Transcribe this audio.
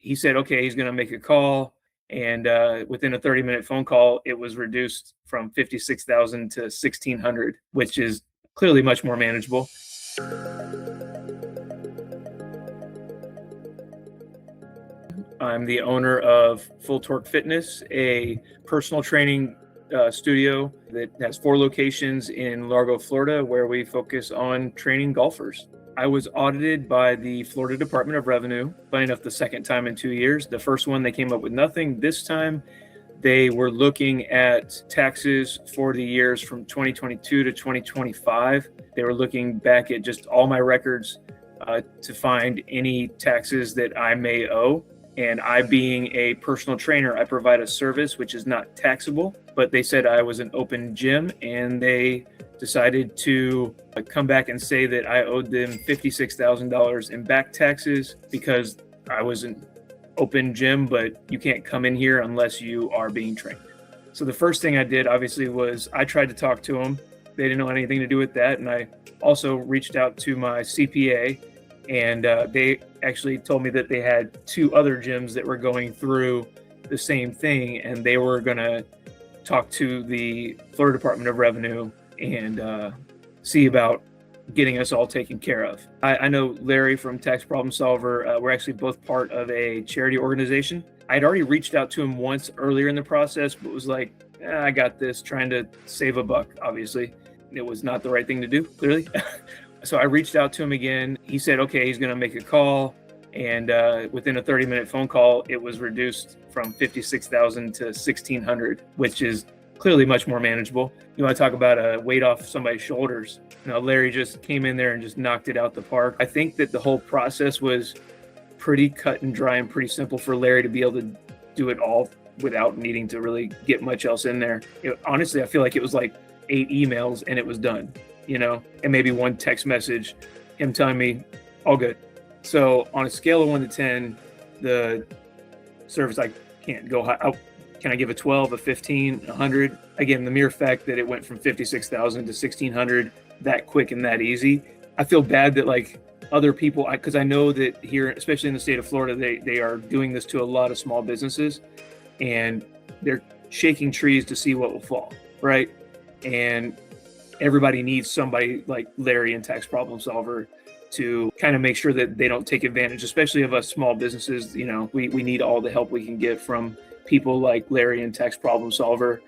he said, okay, he's going to make a call. And within a 30-minute phone call, it was reduced from 56,000 to 1,600, which is clearly much more manageable. I'm the owner of Full Torque Fitness, a personal training studio that has 4 locations in Largo, Florida, where we focus on training golfers. I was audited by the Florida Department of Revenue, funny enough, the second time in 2 years. The first one, they came up with nothing. This time, they were looking at taxes for the years from 2022 to 2025. They were looking back at just all my records to find any taxes that I may owe. And I, being a personal trainer, I provide a service which is not taxable, but they said I was an open gym, and they decided to come back and say that I owed them $56,000 in back taxes because I was an open gym, but you can't come in here unless you are being trained. So the first thing I did, obviously, was I tried to talk to them. They didn't know anything to do with that. And I also reached out to my CPA, and they actually told me that they had 2 other gyms that were going through the same thing, and they were going to talk to the Florida Department of Revenue and see about getting us all taken care of. I know Larry from Tax Problem Solver. We're actually both part of a charity organization. I'd already reached out to him once earlier in the process, but was like, I got this, trying to save a buck, obviously. It was not the right thing to do, clearly. So I reached out to him again. He said, okay, he's going to make a call. And within a 30-minute phone call, it was reduced from 56,000 to 1,600, which is clearly much more manageable. You want to talk about a weight off somebody's shoulders. Larry just came in there and just knocked it out the park. I think that the whole process was pretty cut and dry and pretty simple for Larry to be able to do it all without needing to really get much else in there. Honestly, I feel like it was like 8 emails and it was done, and maybe 1 text message, him telling me, all good. So on a scale of 1 to 10, the service, I can't go high. Can I give a 12, a 15, 100? Again, the mere fact that it went from 56,000 to 1,600 that quick and that easy. I feel bad that like other people, because I know that here, especially in the state of Florida, they are doing this to a lot of small businesses, and they're shaking trees to see what will fall, right? And everybody needs somebody like Larry and Tax Problem Solver to kind of make sure that they don't take advantage, especially of us small businesses. We need all the help we can get from people like Larry and Tax Problem Solver.